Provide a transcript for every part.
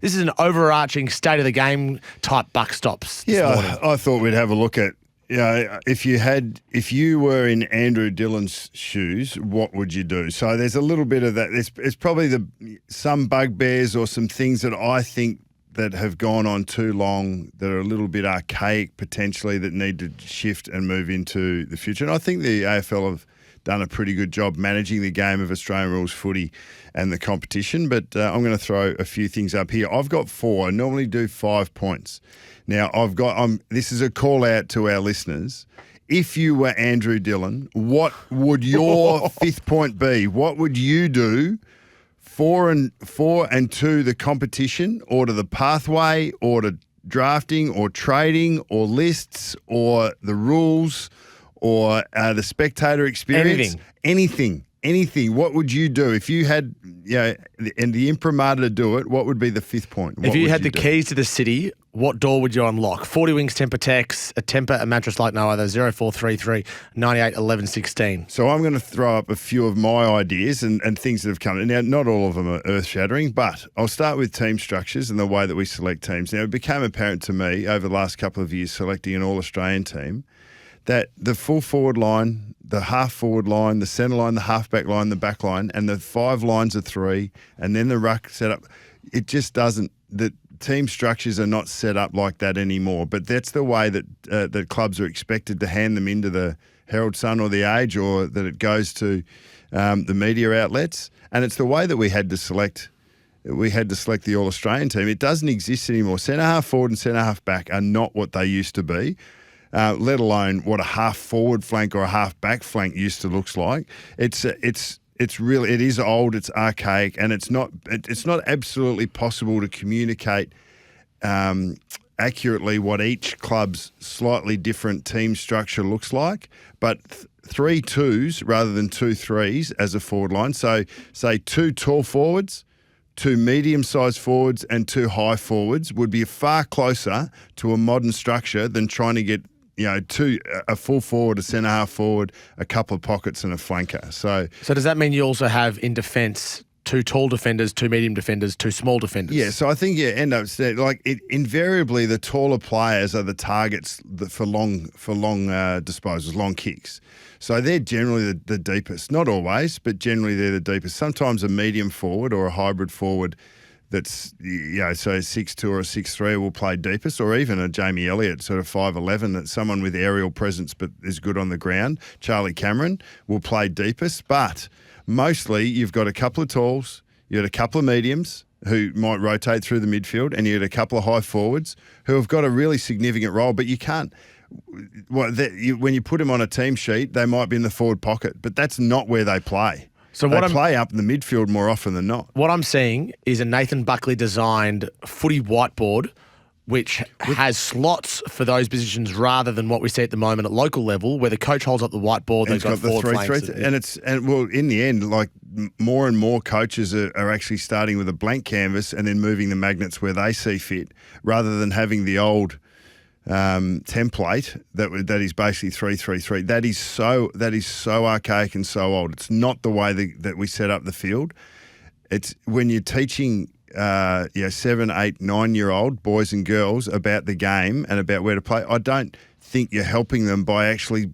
this is an overarching state of the game type buck stops. Yeah, I thought we'd have a look at, if you were in Andrew Dillon's shoes, what would you do? So there's a little bit of that. It's probably some bugbears or some things that I think that have gone on too long, that are a little bit archaic potentially, that need to shift and move into the future. And I think the AFL have done a pretty good job managing the game of Australian rules footy and the competition. But I'm going to throw a few things up here. I've got 4. I normally do 5 points. Now, this is a call out to our listeners. If you were Andrew Dillon, what would your 5th point be? What would you do? 4 and 2, the competition, or to the pathway, or to drafting, or trading, or lists, or the rules, or the spectator experience? Anything. What would you do if you had, and the imprimatur to do it? What would be the 5th point? If you had the keys to the city, what door would you unlock? 40 Wings Temper Tex, a temper, a mattress like no other. 0433 98 11 16. So I'm going to throw up a few of my ideas and things that have come. Now, not all of them are earth-shattering, but I'll start with team structures and the way that we select teams. Now, it became apparent to me over the last couple of years selecting an all-Australian team that the full forward line, the half forward line, the centre line, the halfback line, the back line, and the 5 lines of 3, and then the ruck set up, it just doesn't. The team structures are not set up like that anymore. But that's the way that clubs are expected to hand them into the Herald Sun or the Age, or that it goes to the media outlets. And it's the way that we had to select. We had to select the All-Australian team. It doesn't exist anymore. Centre half forward and centre half back are not what they used to be. Let alone what a half forward flank or a half back flank used to look like. It is old, it's archaic, and it's not absolutely possible to communicate accurately what each club's slightly different team structure looks like. But 3 2s rather than 2 3s as a forward line. So say 2 tall forwards, 2 medium-sized forwards, and 2 high forwards would be far closer to a modern structure than trying to get a full forward, a centre half forward, a couple of pockets, and a flanker. So does that mean you also have in defence 2 tall defenders, 2 medium defenders, 2 small defenders? Yeah, so I think you end up invariably the taller players are the targets for long disposals, long kicks. So they're generally the deepest. Not always, but generally they're the deepest. Sometimes a medium forward or a hybrid forward that's, so a 6'2" or a 6'3" will play deepest, or even a Jamie Elliott, sort of 5'11", that's someone with aerial presence but is good on the ground. Charlie Cameron will play deepest, but mostly you've got a couple of talls, you've got a couple of mediums who might rotate through the midfield, and you've got a couple of high forwards who have got a really significant role, but you can't. When you put them on a team sheet, they might be in the forward pocket, but that's not where they play. So they play up in the midfield more often than not. What I'm seeing is a Nathan Buckley designed footy whiteboard, which has slots for those positions rather than what we see at the moment at local level, where the coach holds up the whiteboard. They've got forward flanks. And in the end, like more and more coaches are actually starting with a blank canvas and then moving the magnets where they see fit, rather than having the old template that is basically 3-3-3. That is so archaic and so old. It's not the way that we set up the field. It's when you're teaching 7, 8, 9-year-old boys and girls about the game and about where to play, I don't think you're helping them by actually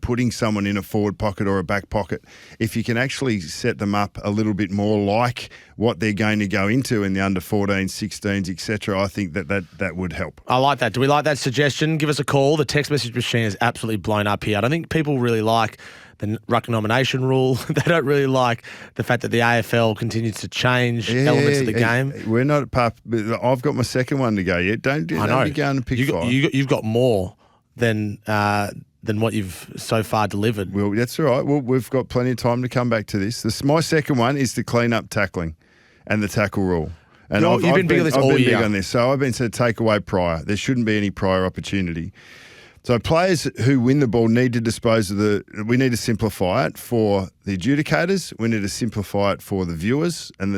putting someone in a forward pocket or a back pocket. If you can actually set them up a little bit more like what they're going to go into in the under 14s, 16s, etc., I think that would help. I like that. Do we like that suggestion? Give us a call. The text message machine is absolutely blown up here. I don't think people really like the ruck nomination rule. They don't really like the fact that the AFL continues to change elements of the game. We're not I've got my second one to go yet. Don't be going and pick 5. You've got more than what you've so far delivered. Well, that's all right. Well, we've got plenty of time to come back to this. My second one is to clean up tackling and the tackle rule. And you've been big on this all year. I've been big on this. So I've been to take away prior. There shouldn't be any prior opportunity. So players who win the ball need to dispose of we need to simplify it for the adjudicators. We need to simplify it for the viewers and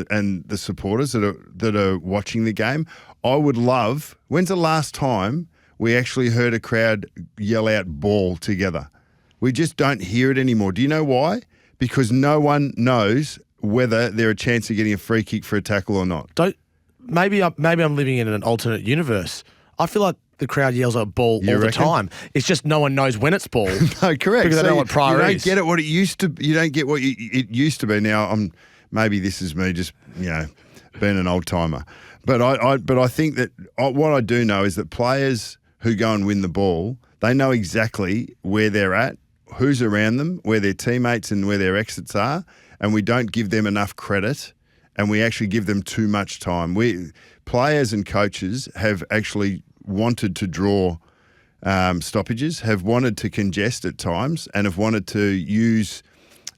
the supporters that are watching the game. I would love, when's the last time we actually heard a crowd yell out ball together? We just don't hear it anymore. Do you know why? Because no one knows whether they're a chance of getting a free kick for a tackle or not. maybe I'm living in an alternate universe. I feel like the crowd yells at ball all the time. It's just no one knows when it's ball. No, correct. Because they know what prior is. You is. don't get it what it used to. You don't get what it used to be. Now, maybe this is me just being an old timer, but I think that what I do know is that players who go and win the ball, they know exactly where they're at, who's around them, where their teammates and where their exits are, and we don't give them enough credit, and we actually give them too much time. Players and coaches have actually wanted to draw stoppages, have wanted to congest at times, and have wanted to use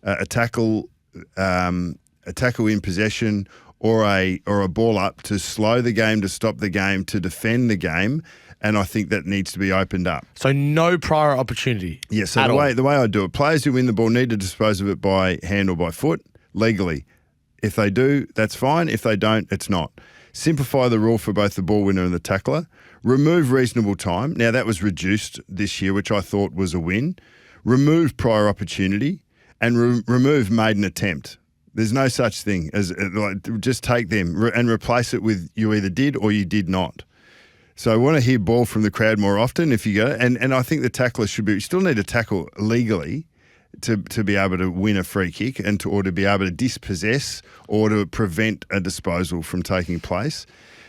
a tackle in possession or a ball up to slow the game, to stop the game, to defend the game. And I think that needs to be opened up. So no prior opportunity. Yeah. So the way I do it, players who win the ball need to dispose of it by hand or by foot legally. If they do, that's fine. If they don't, it's not. Simplify the rule for both the ball winner and the tackler. Remove reasonable time. Now, that was reduced this year, which I thought was a win. Remove prior opportunity and remove maiden attempt. There's no such thing as just take them and replace it with you either did or you did not. So I want to hear ball from the crowd more often if you go. And I think the tackler you still need to tackle legally to be able to win a free kick or to be able to dispossess or to prevent a disposal from taking place.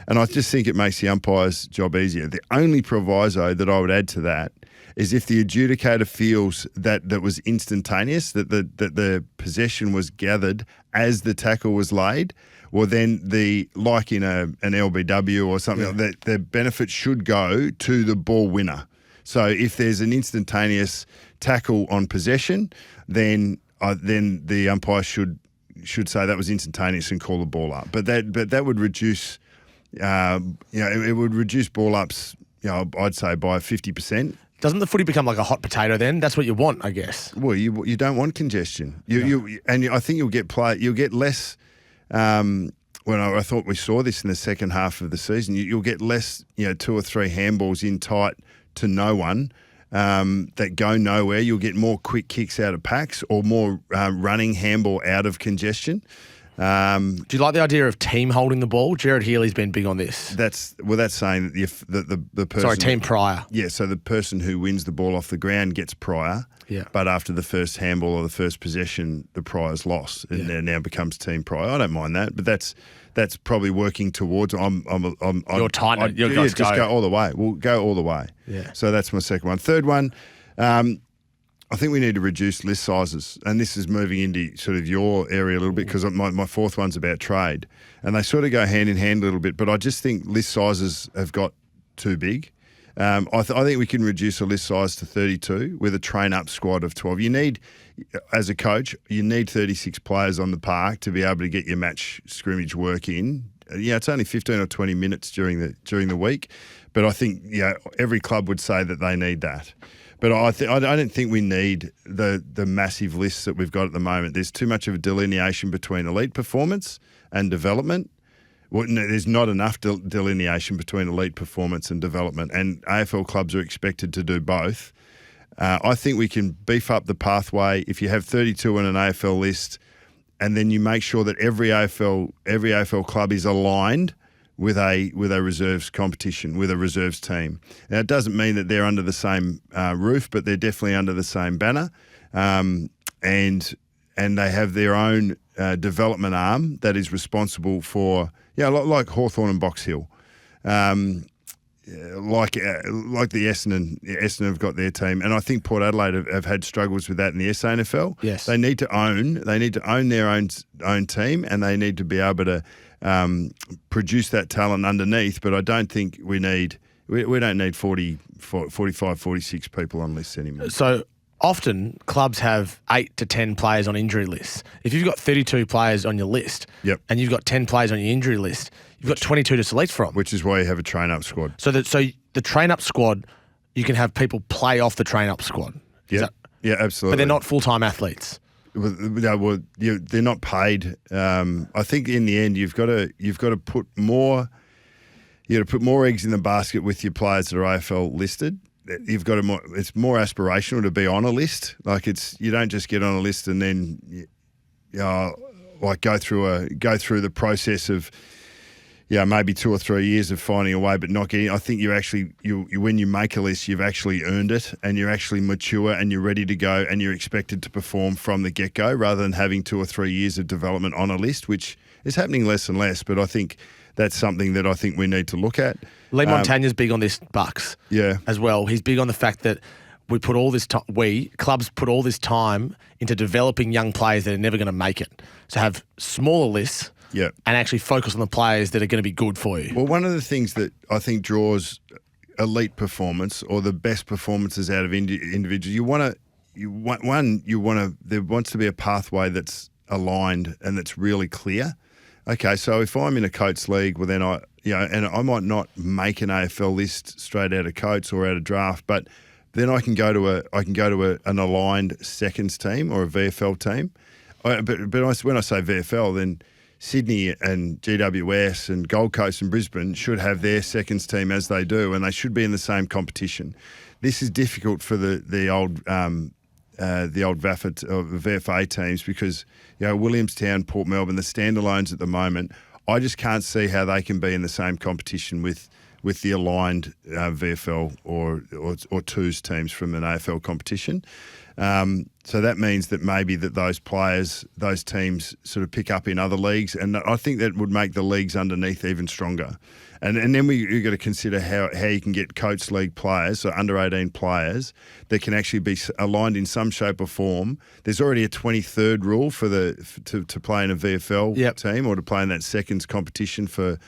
And I just think it makes the umpire's job easier. The only proviso that I would add to that is if the adjudicator feels that was instantaneous, that the possession was gathered as the tackle was laid, well then like in an LBW or something like that, the benefit should go to the ball winner. So if there's an instantaneous tackle on possession, then the umpire should say that was instantaneous and call the ball up. But that would reduce, it would reduce ball ups. I'd say by 50%. Doesn't the footy become like a hot potato then? That's what you want, I guess. Well, you don't want congestion. I think you'll get less. I thought we saw this in the second half of the season. You'll get less, 2 or 3 handballs in tight to no one that go nowhere. You'll get more quick kicks out of packs or more running handball out of congestion. Do you like the idea of team holding the ball? Jared Healy's been big on this. That's saying that the person. Sorry, team prior. Yeah, so the person who wins the ball off the ground gets prior. Yeah. But after the first handball or the first possession, the prior's lost and it now becomes team prior. I don't mind that, but that's probably working towards. You're tight. Just go all the way. We'll go all the way. Yeah. So that's my second one. Third one. I think we need to reduce list sizes, and this is moving into sort of your area a little bit because my fourth one's about trade, and they sort of go hand in hand a little bit. But I just think list sizes have got too big. I think we can reduce a list size to 32 with a train-up squad of 12. You need, as a coach, 36 players on the park to be able to get your match scrimmage work in. Yeah, it's only 15 or 20 minutes during the week, but I think every club would say that they need that. But I don't think we need the massive lists that we've got at the moment. There's too much of a delineation between elite performance and development. Well, no, there's not enough delineation between elite performance and development, and AFL clubs are expected to do both. I think we can beef up the pathway if you have 32 on an AFL list, and then you make sure that every AFL club is aligned with a reserves competition, with a reserves team. Now, it doesn't mean that they're under the same roof, but they're definitely under the same banner, and they have their own development arm that is responsible for, like Hawthorn and Box Hill, like the Essendon have got their team, and I think Port Adelaide have had struggles with that in the SANFL. Yes, they need to own their own team, and they need to be able to produce that talent underneath. But I don't think we don't need 45, 46 people on lists anymore. So often clubs have 8 to 10 players on injury lists. If you've got 32 players on your list, and you've got 10 players on your injury list, you've got 22 to select from. Which is why you have a train-up squad. So the train-up squad, you can have people play off the train-up squad. Yeah, absolutely. But they're not full-time athletes. Well, they're not paid. I think in the end, you've got to put more. You got to put more eggs in the basket with your players that are AFL listed. You've got to it's more aspirational to be on a list. Like you don't just get on a list and then go through the process of maybe 2 or 3 years of finding a way, but not getting. I think when you make a list, you've actually earned it, and you're actually mature, and you're ready to go, and you're expected to perform from the get-go, rather than having 2 or 3 years of development on a list, which is happening less and less. But I think that's something that I think we need to look at. Lee Montagna's big on this, Bucks. Yeah, as well. He's big on the fact that we put all this clubs put all this time into developing young players that are never going to make it. So have smaller lists. Yeah. And actually focus on the players that are going to be good for you. Well, one of the things that I think draws elite performance or the best performances out of individuals, there wants to be a pathway that's aligned and that's really clear. Okay, so if I'm in a Coates league, well then and I might not make an AFL list straight out of Coates or out of draft, but then I can go to an aligned seconds team or a VFL team. But when I say VFL, then Sydney and GWS and Gold Coast and Brisbane should have their seconds team as they do, and they should be in the same competition. This is difficult for the old VFA teams because Williamstown, Port Melbourne, the standalones at the moment, I just can't see how they can be in the same competition with the aligned VFL or twos teams from an AFL competition. So that means that maybe that those teams sort of pick up in other leagues, and I think that would make the leagues underneath even stronger. And then you've got to consider how you can get Coates League players, so under 18 players, that can actually be aligned in some shape or form. There's already a 23rd rule to play in a VFL team or to play in that seconds competition for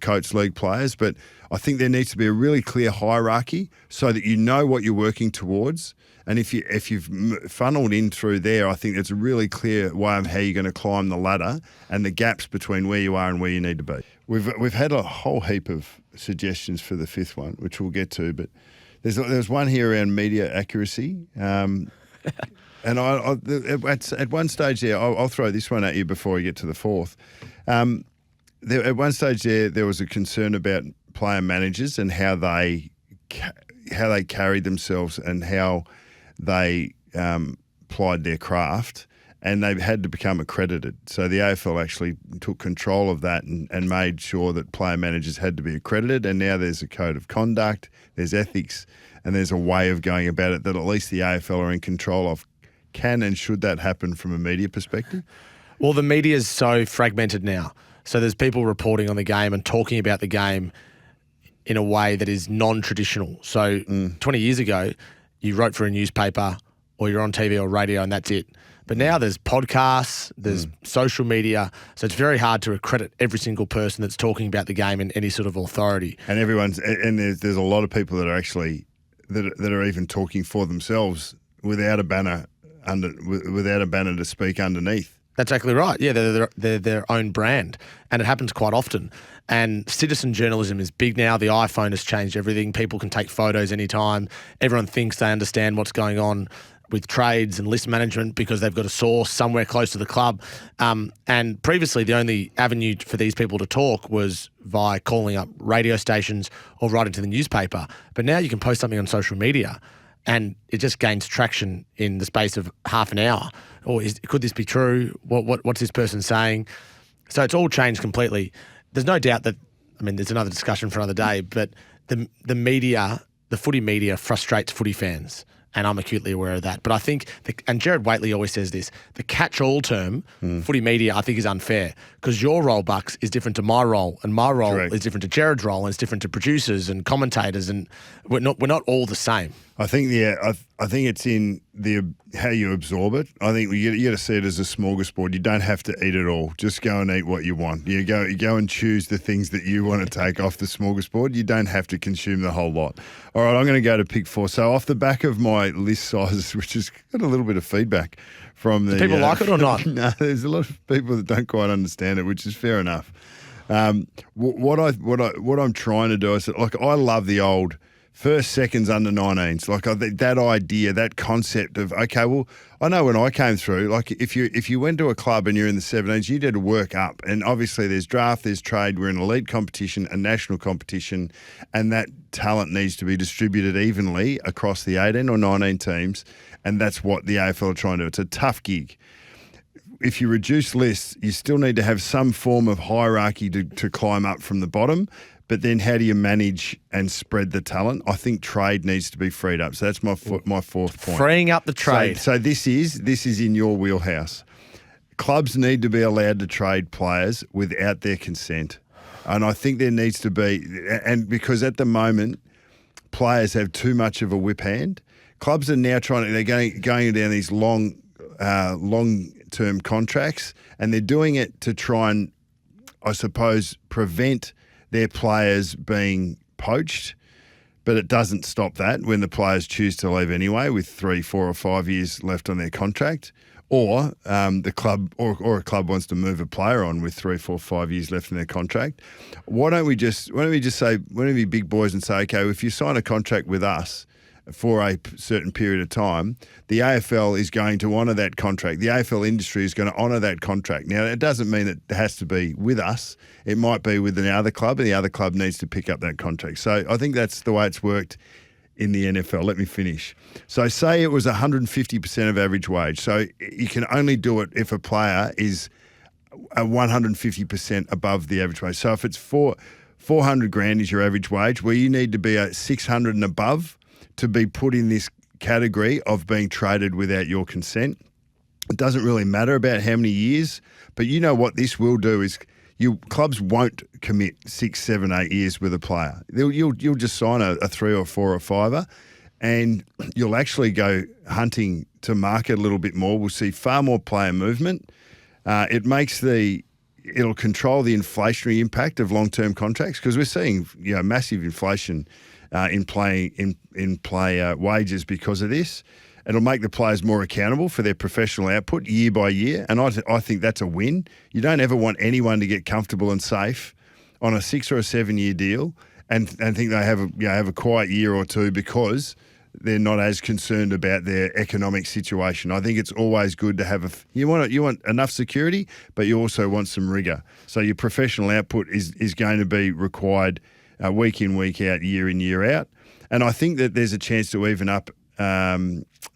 Coates League players. But I think there needs to be a really clear hierarchy so that you know what you're working towards. And if you've funneled in through there, I think there's a really clear way of how you're going to climb the ladder and the gaps between where you are and where you need to be. We've had a whole heap of suggestions for the fifth one, which we'll get to, but there's one here around media accuracy. And at one stage there, I'll throw this one at you before we get to the fourth. At one stage there was a concern about player managers and how they carried themselves and how they plied their craft, and they had to become accredited. So the AFL actually took control of that and made sure that player managers had to be accredited, and now there's a code of conduct, there's ethics, and there's a way of going about it that at least the AFL are in control of. Can and should that happen from a media perspective? Well, the media is so fragmented now. So there's people reporting on the game and talking about the game in a way that is non-traditional. So 20 years ago, you wrote for a newspaper or you're on TV or radio and that's it. But now there's podcasts, there's social media, so it's very hard to accredit every single person that's talking about the game in any sort of authority. And there's a lot of people that are actually that are even talking for themselves without a banner to speak underneath. That's exactly right. Yeah, they're their own brand, and it happens quite often. And citizen journalism is big now. The iPhone has changed everything. People can take photos anytime. Everyone thinks they understand what's going on with trades and list management because they've got a source somewhere close to the club. And previously, the only avenue for these people to talk was via calling up radio stations or writing to the newspaper. But now you can post something on social media, and it just gains traction in the space of half an hour. Or could this be true? What's this person saying? So it's all changed completely. There's no doubt that, there's another discussion for another day, but the media, the footy media frustrates footy fans, and I'm acutely aware of that. But I think, and Jared Waitley always says this, the catch-all term, footy media, I think is unfair because your role, Bucks, is different to my role, and my role is different to Jared's role, and it's different to producers and commentators, and we're not all the same. I think I think it's in how you absorb it. I think you got to see it as a smorgasbord. You don't have to eat it all. Just go and eat what you want. You go and choose the things that you want to take off the smorgasbord. You don't have to consume the whole lot. All right, I'm going to go to pick four. So off the back of my list sizes, which has got a little bit of feedback from the... Do people like it or not? No, there's a lot of people that don't quite understand it, which is fair enough. What I'm trying to do is, I love the old first, seconds, under 19s. That idea, that concept of, okay, well, I know when I came through, if you went to a club and you're in the 17s, you did work up. And obviously there's draft, there's trade, we're in elite competition, a national competition, and that talent needs to be distributed evenly across the 18 or 19 teams. And that's what the AFL are trying to do. It's a tough gig. if you reduce lists, you still need to have some form of hierarchy to climb up from the bottom. But then how do you manage and spread the talent? I think trade needs to be freed up. So that's my fourth point. Freeing up the trade. So this is in your wheelhouse. Clubs need to be allowed to trade players without their consent. And I think there needs to be, and because at the moment, players have too much of a whip hand. Clubs are now they're going down these long-term contracts, and they're doing it to try and, I suppose, prevent their players being poached. But it doesn't stop that when the players choose to leave anyway with 3, 4 or 5 years left on their contract, or the club or a club wants to move a player on with 3, 4, 5 years left in their contract. Why don't we just be big boys and say, okay, if you sign a contract with us for a certain period of time, the AFL is going to honour that contract. The AFL industry is going to honour that contract. Now, it doesn't mean it has to be with us. It might be with another club, and the other club needs to pick up that contract. So I think that's the way it's worked in the NFL. Let me finish. So say it was 150% of average wage. So you can only do it if a player is 150% above the average wage. So if it's 400 grand is your average wage, well, you need to be at 600 and above to be put in this category of being traded without your consent. It doesn't really matter about how many years, but you know what this will do is clubs won't commit 6, 7, 8 years with a player. You'll just sign a 3 or 4 or 5, and you'll actually go hunting to market a little bit more. We'll see far more player movement. It'll control the inflationary impact of long-term contracts, because we're seeing massive inflation in player wages because of this. It'll make the players more accountable for their professional output year by year, and I think that's a win. You don't ever want anyone to get comfortable and safe on a 6 or a 7 year deal and think they have a quiet year or two because they're not as concerned about their economic situation. I think it's always good to have you want enough security, but you also want some rigour. So your professional output is going to be required week in, week out, year in, year out. And I think that there's a chance to even up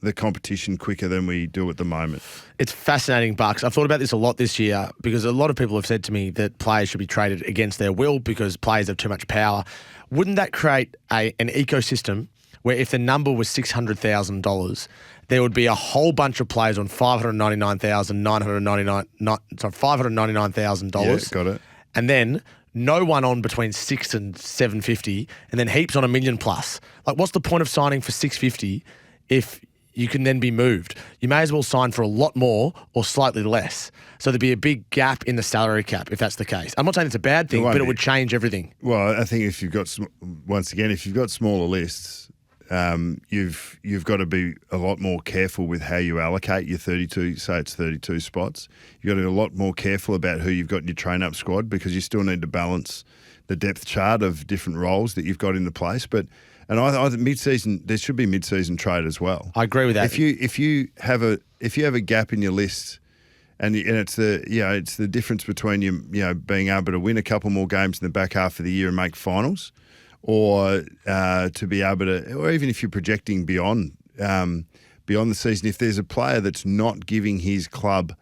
the competition quicker than we do at the moment. It's fascinating, Bucks. I've thought about this a lot this year because a lot of people have said to me that players should be traded against their will because players have too much power. Wouldn't that create an ecosystem where if the number was $600,000, there would be a whole bunch of players on $599,000. Yeah, got it. And then no one on between 6 and 750, and then heaps on $1 million plus. Like, what's the point of signing for 650 if you can then be moved? You may as well sign for a lot more or slightly less. So there'd be a big gap in the salary cap if that's the case. I'm not saying it's a bad thing, but it would change everything. Well, I think if you've got smaller lists, you've got to be a lot more careful with how you allocate your 32. Say it's 32 spots. You've got to be a lot more careful about who you've got in your train-up squad because you still need to balance the depth chart of different roles that you've got into place. And I think mid-season there should be mid-season trade as well. I agree with that. If you have a gap in your list, and it's the difference between you being able to win a couple more games in the back half of the year and make finals, or to be able to, or even if you're projecting beyond the season, if there's a player that's not giving his club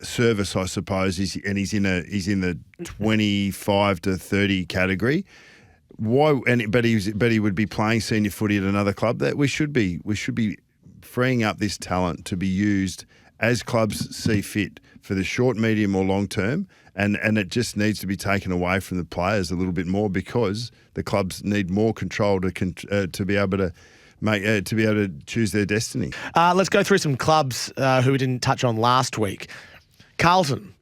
service, I suppose, he's in the 25 to 30 category. Why? But he would be playing senior footy at another club. That we should be freeing up this talent to be used as clubs see fit for the short, medium, or long term. And it just needs to be taken away from the players a little bit more because the clubs need more control to be able to choose their destiny. Let's go through some clubs who we didn't touch on last week. Carlton.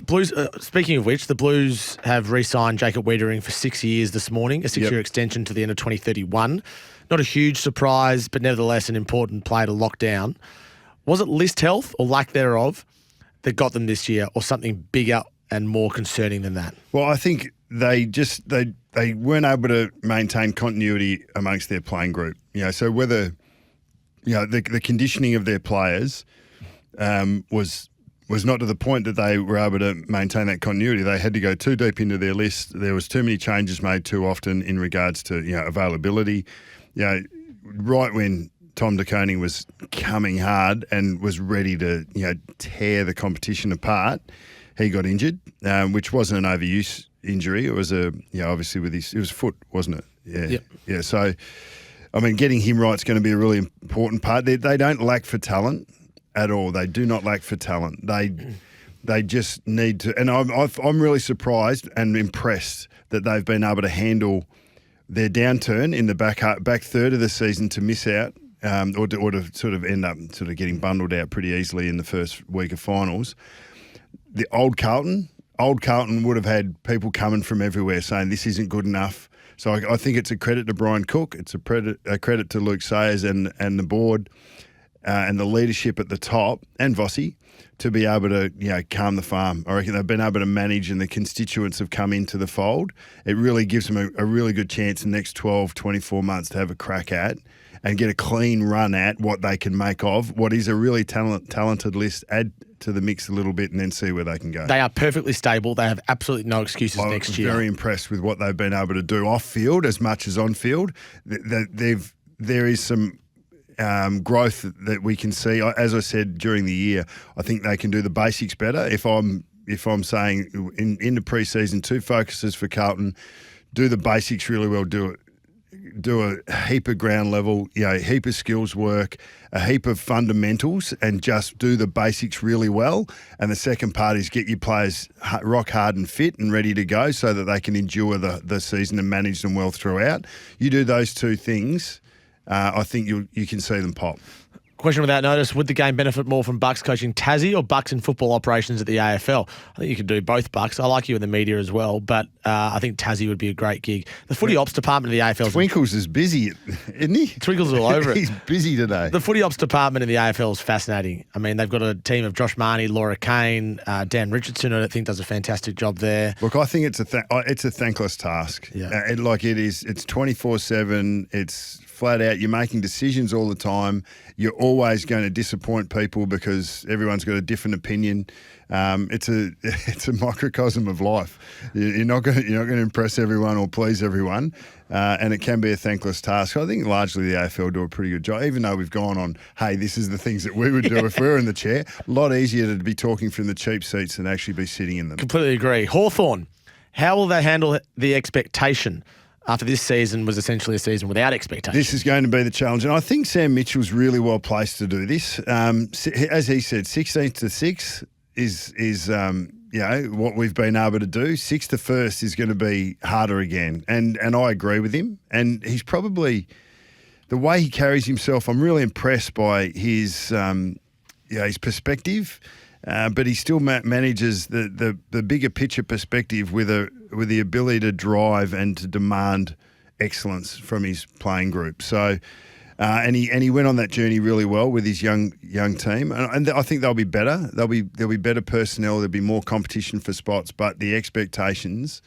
Blues. Speaking of which, the Blues have re-signed Jacob Wiedering for 6 years this morning, a 6-year extension to the end of 2031. Not a huge surprise, but nevertheless an important player to lock down. Was it list health or lack thereof that got them this year, or something bigger and more concerning than that? Well, I think they weren't able to maintain continuity amongst their playing group. So whether the conditioning of their players was not to the point that they were able to maintain that continuity. They had to go too deep into their list. There was too many changes made too often in regards to availability. Right when Tom De Koning was coming hard and was ready to, tear the competition apart, he got injured, which wasn't an overuse injury. It was obviously it was foot, wasn't it? Yeah. Yep. Yeah. So, I mean, getting him right is going to be a really important part. They don't lack for talent at all. They do not lack for talent. They just need to, and I'm really surprised and impressed that they've been able to handle their downturn in the back third of the season to miss out, or to sort of end up sort of getting bundled out pretty easily in the first week of finals. The old Carlton would have had people coming from everywhere saying this isn't good enough. So I think it's a credit to Brian Cook. It's a credit to Luke Sayers and the board and the leadership at the top and Vossi to be able to calm the farm. I reckon they've been able to manage, and the constituents have come into the fold. It really gives them a really good chance in the next 12, 24 months to have a crack at and get a clean run at what they can make of what is a really talented list, add to the mix a little bit and then see where they can go. They are perfectly stable. They have absolutely no excuses next year. I'm very impressed with what they've been able to do off-field as much as on-field. There is some growth that we can see. As I said during the year, I think they can do the basics better. If I'm saying in the pre-season, 2 focuses for Carlton, do the basics really well, do a heap of ground level, a heap of skills work, a heap of fundamentals, and just do the basics really well. And the second part is get your players rock hard and fit and ready to go so that they can endure the season and manage them well throughout. You do those 2 things, I think you can see them pop. Question without notice, would the game benefit more from Bucks coaching Tassie or Bucks in football operations at the AFL? I think you could do both, Bucks. I like you in the media as well, but I think Tassie would be a great gig. The footy ops department of the AFL... Twinkles is busy, isn't he? Twinkles all over it. He's busy today. The footy ops department of the AFL is fascinating. I mean, they've got a team of Josh Marnie, Laura Kane, Dan Richardson, I think does a fantastic job there. Look, I think it's a thankless task. Yeah. It's 24/7. It's flat out. You're making decisions all the time. You're always going to disappoint people because everyone's got a different opinion. It's a microcosm of life. You're not going to impress everyone or please everyone, and it can be a thankless task. I think largely the AFL do a pretty good job, even though we've gone on, hey, this is the things that we would do if we were in the chair. A lot easier to be talking from the cheap seats than actually be sitting in them. Completely agree. Hawthorn, how will they handle the expectation after this season was essentially a season without expectation? This is going to be the challenge, and I think Sam Mitchell's really well placed to do this. As he said, 16th to 6th is what we've been able to do. 6th to 1st is going to be harder again, and I agree with him. And he's probably the way he carries himself. I'm really impressed by his perspective. But he still manages the bigger picture perspective with the ability to drive and to demand excellence from his playing group. So, and he went on that journey really well with his young team, and I think they'll be better. There'll be better personnel. There'll be more competition for spots, but the expectations.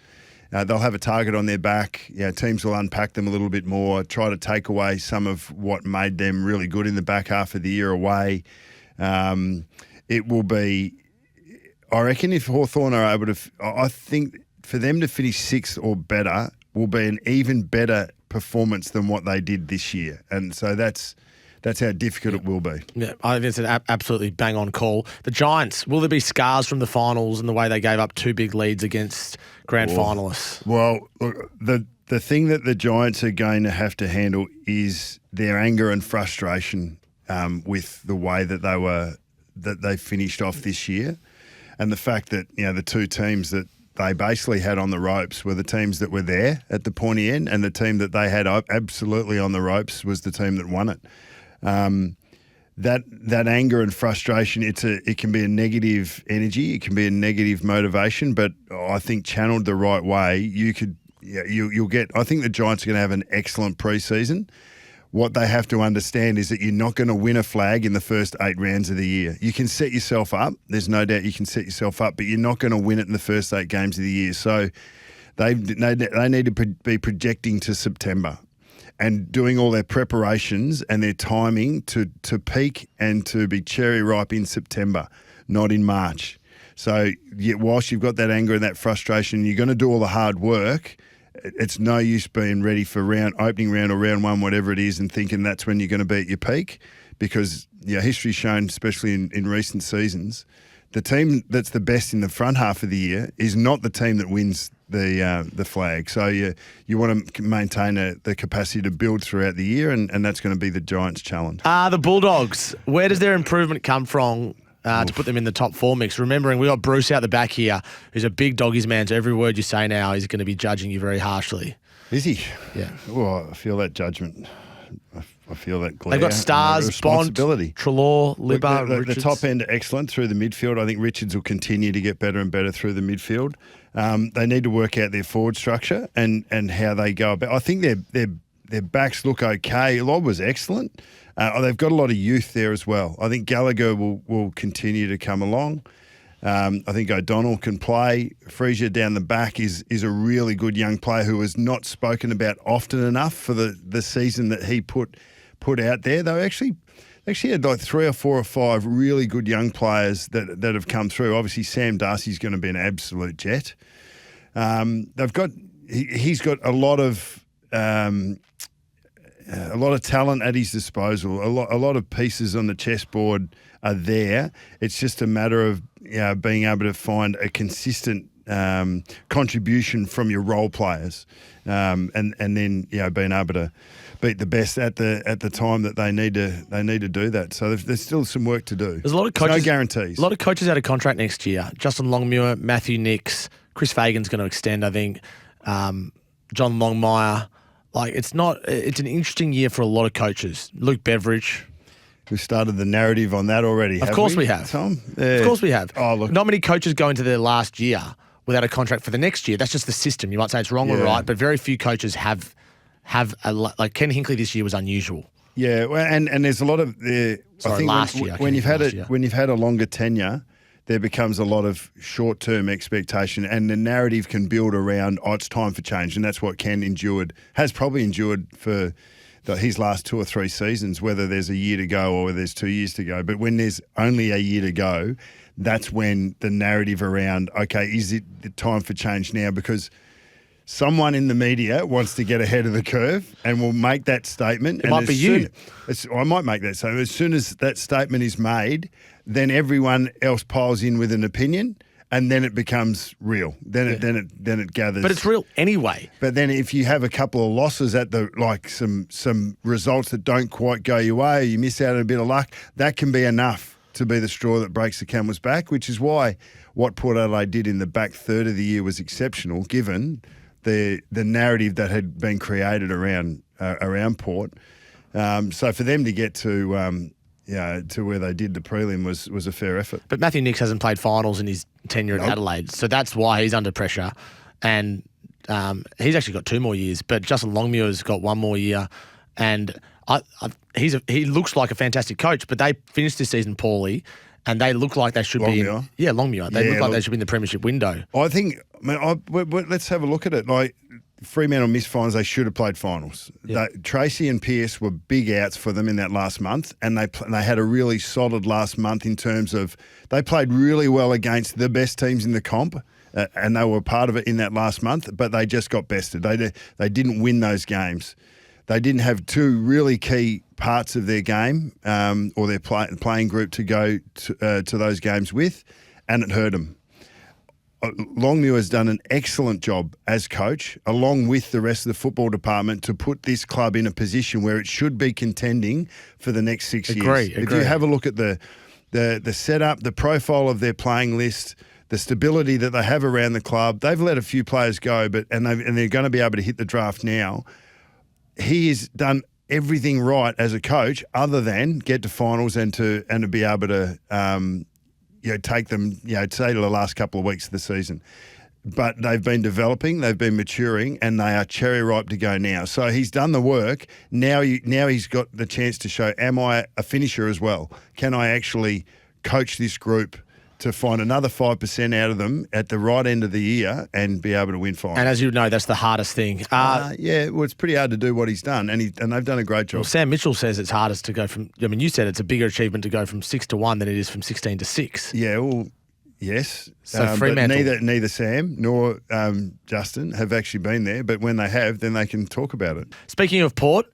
They'll have a target on their back. Teams will unpack them a little bit more, try to take away some of what made them really good in the back half of the year away. It will be, I reckon, if Hawthorn are able to, I think for them to finish 6th or better will be an even better performance than what they did this year. And so that's how difficult it will be. Yeah, I think it's an absolutely bang-on call. The Giants, will there be scars from the finals and the way they gave up 2 big leads against grand finalists? Well, look, the thing that the Giants are going to have to handle is their anger and frustration with the way that they finished off this year, and the fact that the 2 teams that they basically had on the ropes were the teams that were there at the pointy end, and the team that they had absolutely on the ropes was the team that won it. That anger and frustration, it can be a negative energy, it can be a negative motivation, but I think channeled the right way, you'll get. I think the Giants are going to have an excellent preseason. What they have to understand is that you're not going to win a flag in the first 8 rounds of the year. You can set yourself up. There's no doubt you can set yourself up, but you're not going to win it in the first 8 games of the year. So they need to be projecting to September and doing all their preparations and their timing to peak and to be cherry ripe in September, not in March. So whilst you've got that anger and that frustration, you're going to do all the hard work. it's no use being ready for opening round or round one, whatever it is, and thinking that's when you're going to be at your peak, because history's shown, especially in recent seasons, the team that's the best in the front half of the year is not the team that wins the flag. So you want to maintain the capacity to build throughout the year, and that's going to be the Giants' challenge. The Bulldogs, where does their improvement come from to put them in the top 4 mix? Remembering we got Bruce out the back here, who's a big doggies man, so every word you say now is going to be judging you very harshly. Is he? Yeah. Well, I feel that judgment. I feel that glare. They've got Stars, Bont, Treloar, Libba, the Richards. top end are excellent through the midfield. I think Richards will continue to get better and better through the midfield. They need to work out their forward structure and how they go about. I think their backs look okay. Lobb was excellent. They've got a lot of youth there as well. I think Gallagher will continue to come along. I think O'Donnell can play. Freesia down the back is a really good young player who was not spoken about often enough for the season that he put out there. They actually had like 3 or 4 or 5 really good young players that have come through. Obviously, Sam Darcy's going to be an absolute jet. He's got a lot of talent at his disposal. A lot of pieces on the chessboard are there. It's just a matter of being able to find a consistent contribution from your role players, and then being able to beat the best at the time that they need to do that. So there's still some work to do. There's a lot of coaches, no guarantees. A lot of coaches out of contract next year. Justin Longmuir, Matthew Nicks, Chris Fagan's going to extend, I think. John Longmire. It's an interesting year for a lot of coaches. Luke Beveridge. We've started the narrative on that already. Of course we have, Tom. Of course we have. Oh, look. Not many coaches go into their last year without a contract for the next year. That's just the system. You might say it's wrong or right, but very few coaches have like Ken Hinkley this year was unusual. Yeah, well, and there's a lot of last year. When you've had a longer tenure, there becomes a lot of short-term expectation, and the narrative can build around, it's time for change, and that's what Ken has probably endured for his last 2 or 3 seasons, whether there's a year to go or there's 2 years to go. But when there's only a year to go, that's when the narrative around, okay, is it the time for change now? Because someone in the media wants to get ahead of the curve and will make that statement. It might be you. I might make that statement. As soon as that statement is made, then everyone else piles in with an opinion, and then it becomes real. Then it gathers. But it's real anyway. But then if you have a couple of losses at some results that don't quite go your way, or you miss out on a bit of luck, that can be enough to be the straw that breaks the camel's back, which is why what Port Adelaide did in the back third of the year was exceptional, given the narrative that had been created around Port. So for them to get to where they did, the prelim was a fair effort. But Matthew Nicks hasn't played finals in his tenure at Adelaide, so that's why he's under pressure. And he's actually got 2 more years, but Justin Longmuir's got 1 more year. And he looks like a fantastic coach, but they finished this season poorly, and they look like they should Longmuir? be. Longmuir. They look like they should be in the premiership window. I think. Let's have a look at it. Like, Fremantle missed finals, they should have played finals. Yeah. Tracy and Pearce were big outs for them in that last month, and they had a really solid last month in terms of they played really well against the best teams in the comp, and they were part of it in that last month, but they just got bested. They didn't win those games. They didn't have 2 really key parts of their game or their playing group to go to those games with, and it hurt them. Longmuir has done an excellent job as coach, along with the rest of the football department, to put this club in a position where it should be contending for the next 6 years. Agree. If you have a look at the setup, the profile of their playing list, the stability that they have around the club, they've let a few players go, and they're going to be able to hit the draft now. He has done everything right as a coach, other than get to finals and to be able to take them, say, to the last couple of weeks of the season. But they've been developing, they've been maturing, and they are cherry ripe to go now. So he's done the work. Now he's got the chance to show, am I a finisher as well? Can I actually coach this group to find another 5% out of them at the right end of the year and be able to win finals? And as you know, that's the hardest thing. It's pretty hard to do what he's done, and they've done a great job. Well, Sam Mitchell says it's hardest to go from. I mean, you said it's a bigger achievement to go from 6 to 1 than it is from 16 to 6. Yeah, well, Yes. So but Fremantle. neither Sam nor Justin have actually been there. But when they have, then they can talk about it. Speaking of Port,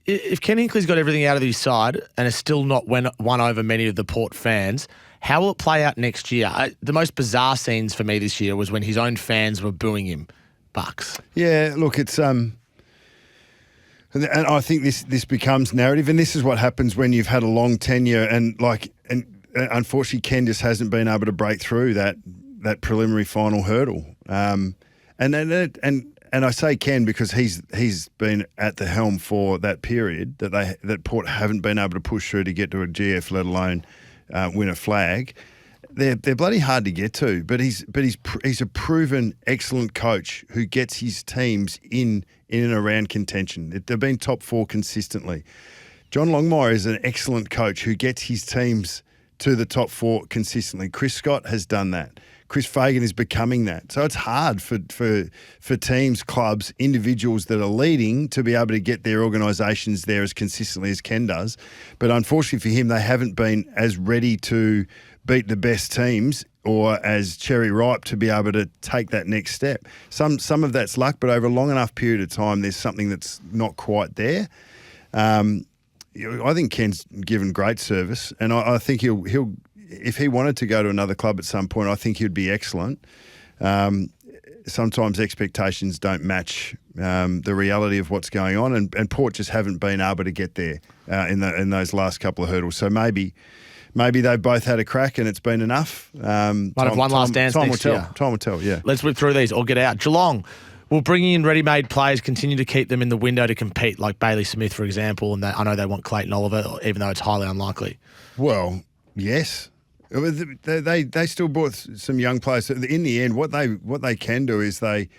if Ken Hinkley's got everything out of his side and has still not won over many of the Port fans, how will it play out next year? The most bizarre scenes for me this year was when his own fans were booing him. Bucks. Yeah, look, it's and I think this becomes narrative, and this is what happens when you've had a long tenure, and unfortunately Ken just hasn't been able to break through that preliminary final hurdle. And I say Ken because he's been at the helm for that period that Port haven't been able to push through to get to a GF, let alone win a flag. They're bloody hard to get to, but he's a proven excellent coach who gets his teams in and around contention. They've been top 4 consistently. John Longmire is an excellent coach who gets his teams to the top 4 consistently. Chris Scott has done that. Chris Fagan is becoming that. So it's hard for teams, clubs, individuals that are leading to be able to get their organisations there as consistently as Ken does. But unfortunately for him, they haven't been as ready to beat the best teams or as cherry ripe to be able to take that next step. Some of that's luck, but over a long enough period of time, there's something that's not quite there. I think Ken's given great service, and I think he'll if he wanted to go to another club at some point, I think he'd be excellent. Sometimes expectations don't match the reality of what's going on, and Port just haven't been able to get there in those last couple of hurdles. So maybe they've both had a crack and it's been enough. Might have one last dance next year. Time will tell, yeah. Let's whip through these or get out. Geelong will bring in ready-made players, continue to keep them in the window to compete, like Bailey Smith, for example, and I know they want Clayton Oliver, even though it's highly unlikely. Well, yes. They still brought some young players. In the end, what they can do is they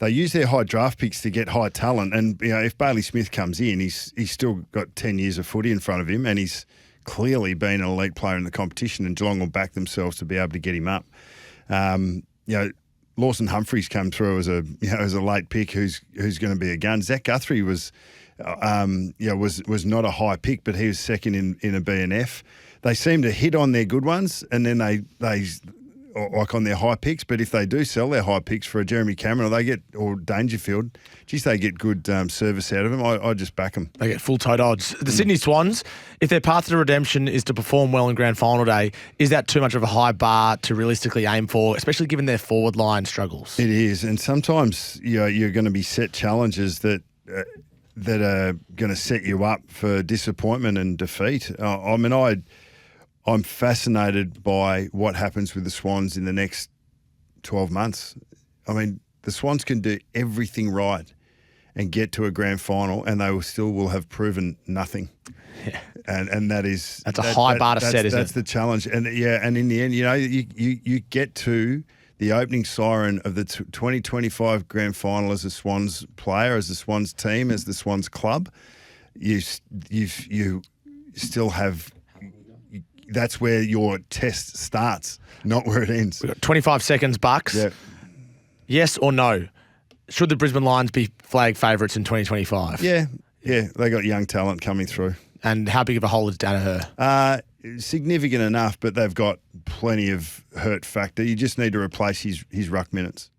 use their high draft picks to get high talent. And if Bailey Smith comes in, he's still got 10 years of footy in front of him, and he's clearly been an elite player in the competition. And Geelong will back themselves to be able to get him up. Lawson Humphreys come through as a late pick who's going to be a gun. Zach Guthrie was not a high pick, but he was second in a BNF. They seem to hit on their good ones, and then they like on their high picks. But if they do sell their high picks for a Jeremy Cameron or Dangerfield, geez, they get good service out of them. I just back them. They get full tote odds. The Sydney Swans, if their path to redemption is to perform well in grand final day, is that too much of a high bar to realistically aim for, especially given their forward line struggles? It is, and sometimes you're going to be set challenges that are going to set you up for disappointment and defeat. I'm fascinated by what happens with the Swans in the next 12 months. I mean, the Swans can do everything right and get to a grand final, and they will have proven nothing. Yeah. And that's a high bar to set, isn't it? That's the challenge. And and in the end, you get to the opening siren of the 2025 grand final as a Swans player, as the Swans team, as the Swans club. You still have. That's where your test starts, not where it ends. We've got 25 seconds, Bucks. Yeah. Yes or no? Should the Brisbane Lions be flag favourites in 2025? Yeah. They got young talent coming through. And how big of a hole is Danaher? Significant enough, but they've got plenty of hurt factor. You just need to replace his ruck minutes.